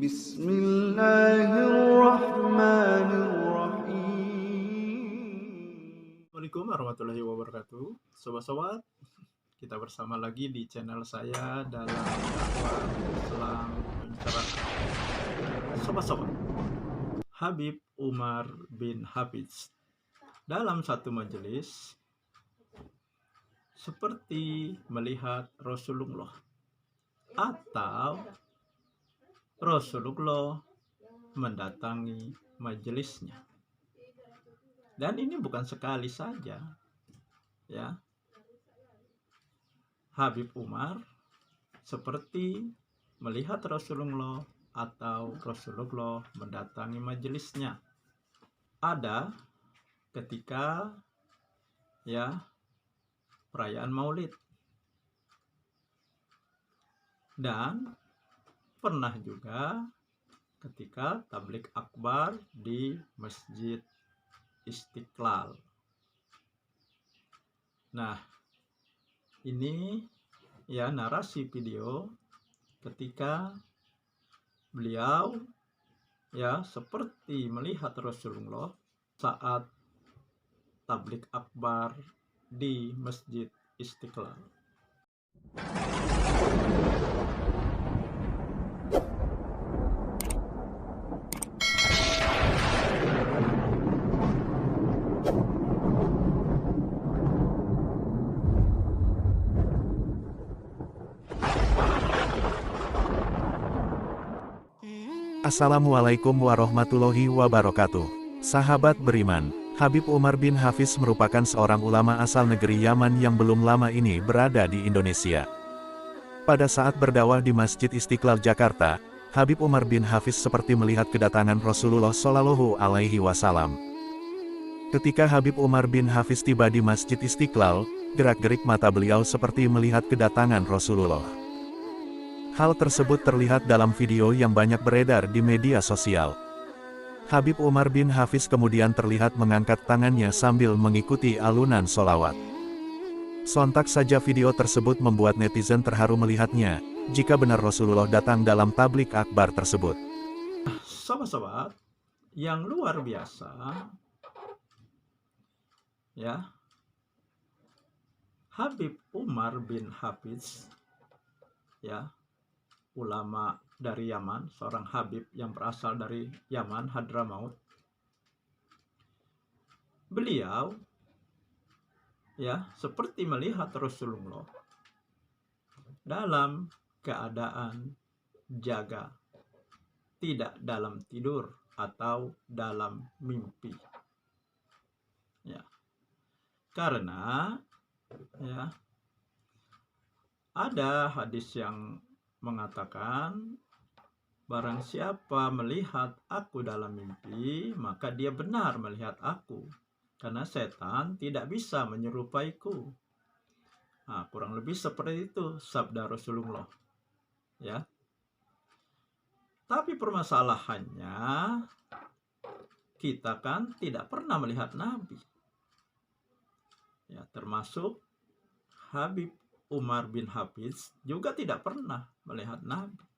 Bismillahirrahmanirrahim. Assalamualaikum warahmatullahi wabarakatuh. Sobat-sobat, kita bersama lagi di channel saya dalam dakwah Islam pencerahan. Sobat-sobat, Habib Umar bin Hafiz dalam satu majelis seperti melihat Rasulullah atau Rasulullah mendatangi majelisnya. Dan ini bukan sekali saja, ya. Habib Umar seperti melihat Rasulullah atau Rasulullah mendatangi majelisnya. Ada ketika, ya, perayaan Maulid. Dan pernah juga ketika tablik akbar di Masjid Istiqlal. Nah, ini ya narasi video ketika beliau ya seperti melihat Rasulullah saat tablik akbar di Masjid Istiqlal. Assalamualaikum warahmatullahi wabarakatuh. Sahabat beriman, Habib Umar bin Hafiz merupakan seorang ulama asal negeri Yaman yang belum lama ini berada di Indonesia. Pada saat berdakwah di Masjid Istiqlal Jakarta, Habib Umar bin Hafiz seperti melihat kedatangan Rasulullah Shallallahu Alaihi Wasallam. Ketika Habib Umar bin Hafiz tiba di Masjid Istiqlal, gerak-gerik mata beliau seperti melihat kedatangan Rasulullah. Hal tersebut terlihat dalam video yang banyak beredar di media sosial. Habib Umar bin Hafiz kemudian terlihat mengangkat tangannya sambil mengikuti alunan sholawat. Sontak saja video tersebut membuat netizen terharu melihatnya, jika benar Rasulullah datang dalam tablik akbar tersebut. Sobat-sobat yang luar biasa, ya, Habib Umar bin Hafiz, ya, ulama dari Yaman, seorang Habib yang berasal dari Yaman, Hadramaut. Beliau ya seperti melihat Rasulullah dalam keadaan jaga, tidak dalam tidur atau dalam mimpi. Ya. Karena ya ada hadis yang mengatakan, barang siapa melihat aku dalam mimpi, maka dia benar melihat aku, karena setan tidak bisa menyerupaiku. Nah, kurang lebih seperti itu sabda Rasulullah, ya. Tapi permasalahannya, kita kan tidak pernah melihat Nabi, ya, termasuk Habib Umar bin Hafiz juga tidak pernah melihat Nabi.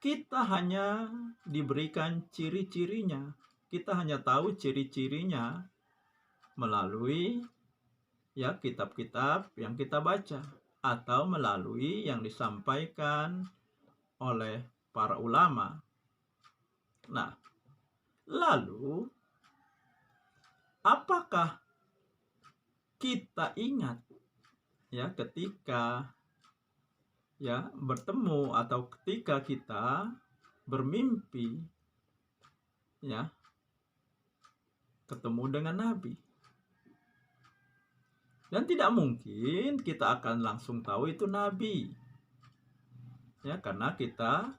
Kita hanya diberikan ciri-cirinya. Kita hanya tahu ciri-cirinya melalui ya kitab-kitab yang kita baca atau melalui yang disampaikan oleh para ulama. Nah, lalu apakah kita ingat ya ketika ya bertemu atau ketika kita bermimpi ya ketemu dengan Nabi? Dan tidak mungkin kita akan langsung tahu itu Nabi, ya, karena kita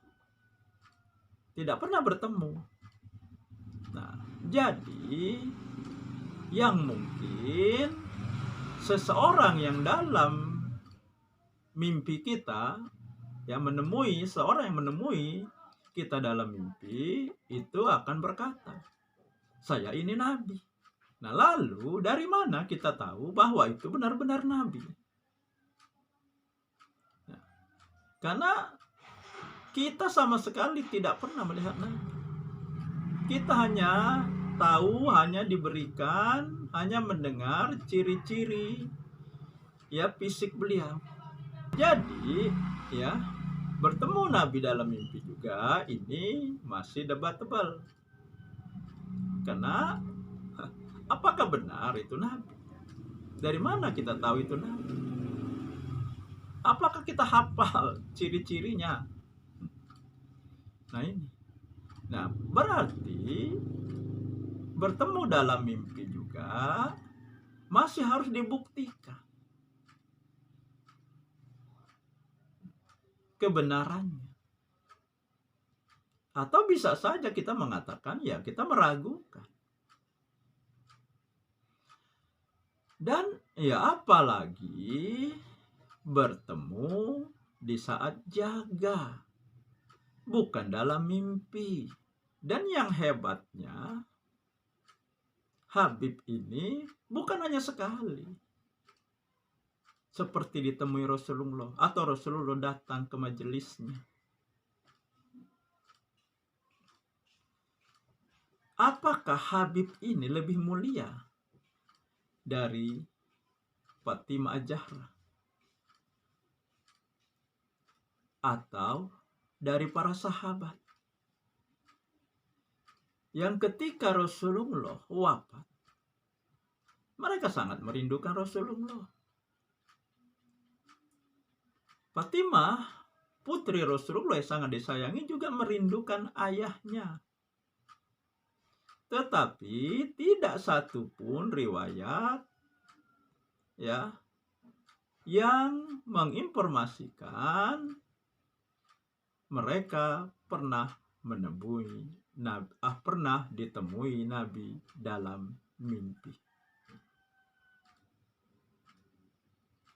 tidak pernah bertemu. Nah, jadi yang mungkin seseorang yang dalam mimpi kita, ya, seorang yang menemui kita dalam mimpi itu akan berkata, saya ini Nabi. Nah, lalu dari mana kita tahu bahwa itu benar-benar Nabi? Nah, karena Kita sama sekali tidak pernah melihat Nabi. Kita hanya tahu, hanya diberikan, hanya mendengar ciri-ciri ya fisik beliau. Jadi ya, bertemu Nabi dalam mimpi juga ini masih debatable. Karena apakah benar itu Nabi? Dari mana kita tahu itu Nabi? Apakah kita hafal ciri-cirinya? Nah ini. Nah, berarti bertemu dalam mimpi juga masih harus dibuktikan kebenarannya. Atau bisa saja kita mengatakan ya kita meragukan. Dan ya apalagi bertemu di saat jaga, bukan dalam mimpi. Dan yang hebatnya, Habib ini bukan hanya sekali seperti ditemui Rasulullah atau Rasulullah datang ke majelisnya. Apakah Habib ini lebih mulia dari Fatimah Az-Zahra atau dari para sahabat yang ketika Rasulullah wafat, mereka sangat merindukan Rasulullah. Fatimah, putri Rasulullah yang sangat disayangi, juga merindukan ayahnya. Tetapi tidak satu pun riwayat ya yang menginformasikan mereka pernah pernah ditemui Nabi dalam mimpi.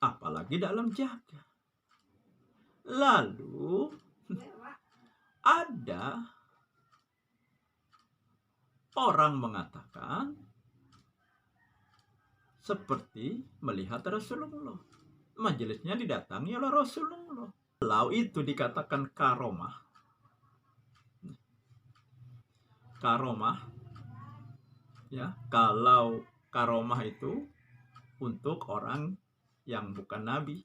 Apalagi dalam jaga. Lalu ada orang mengatakan seperti melihat Rasulullah. Majelisnya didatangi oleh Rasulullah. Kalau itu dikatakan karomah. Karomah ya, kalau karomah itu untuk orang yang bukan nabi.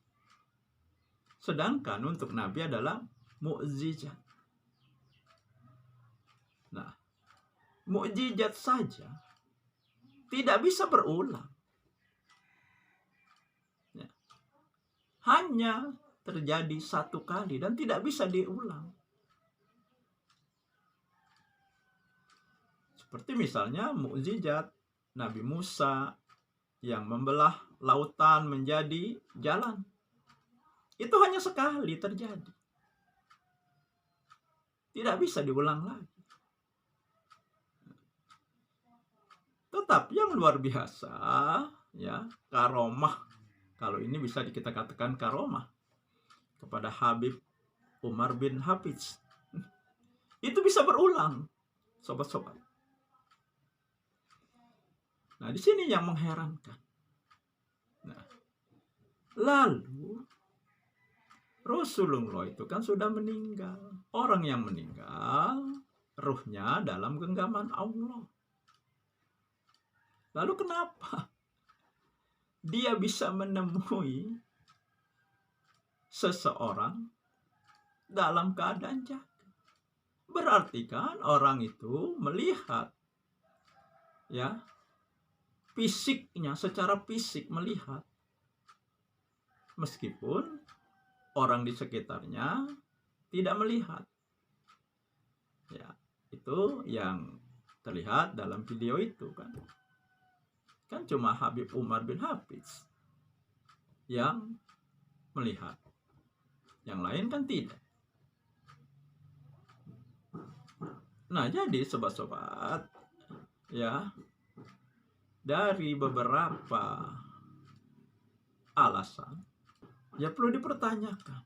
Sedangkan untuk nabi adalah mukjizat. Nah, mukjizat saja tidak bisa berulang. Ya. Hanya terjadi satu kali dan tidak bisa diulang. Seperti misalnya mukjizat Nabi Musa yang membelah lautan menjadi jalan. Itu hanya sekali terjadi. Tidak bisa diulang lagi. Tetapi yang luar biasa ya, karomah. Kalau ini bisa kita katakan karomah kepada Habib Umar bin Hafiz. Itu bisa berulang, sobat-sobat. Nah, di sini yang mengherankan. Nah, lalu Rasulullah itu kan sudah meninggal. Orang yang meninggal, ruhnya dalam genggaman Allah. Lalu kenapa dia bisa menemui seseorang dalam keadaan jaga? Berarti kan orang itu melihat ya, fisiknya, secara fisik melihat, meskipun orang di sekitarnya tidak melihat. Ya, itu yang terlihat dalam video itu kan. Kan cuma Habib Umar bin Hafiz yang melihat. Yang lain kan tidak. Nah, jadi sobat-sobat ya, dari beberapa alasan ya perlu dipertanyakan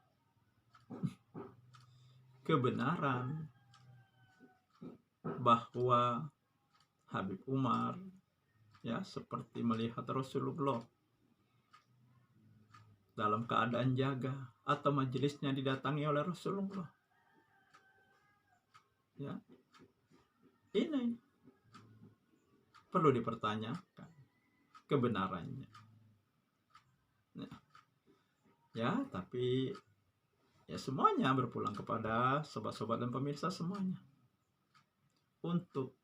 kebenaran bahwa Habib Umar ya seperti melihat Rasulullah dalam keadaan jaga atau majelisnya didatangi oleh Rasulullah. Ya, ini perlu dipertanyakan kebenarannya. Ya, tapi ya semuanya berpulang kepada sobat-sobat dan pemirsa semuanya untuk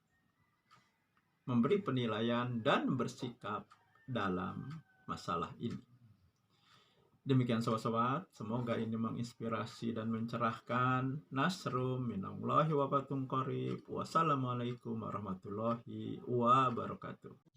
memberi penilaian dan bersikap dalam masalah ini. Demikian sobat-sobat, semoga ini menginspirasi dan mencerahkan. Nasrum minallahi wa barakatuh. Wassalamualaikum warahmatullahi wabarakatuh.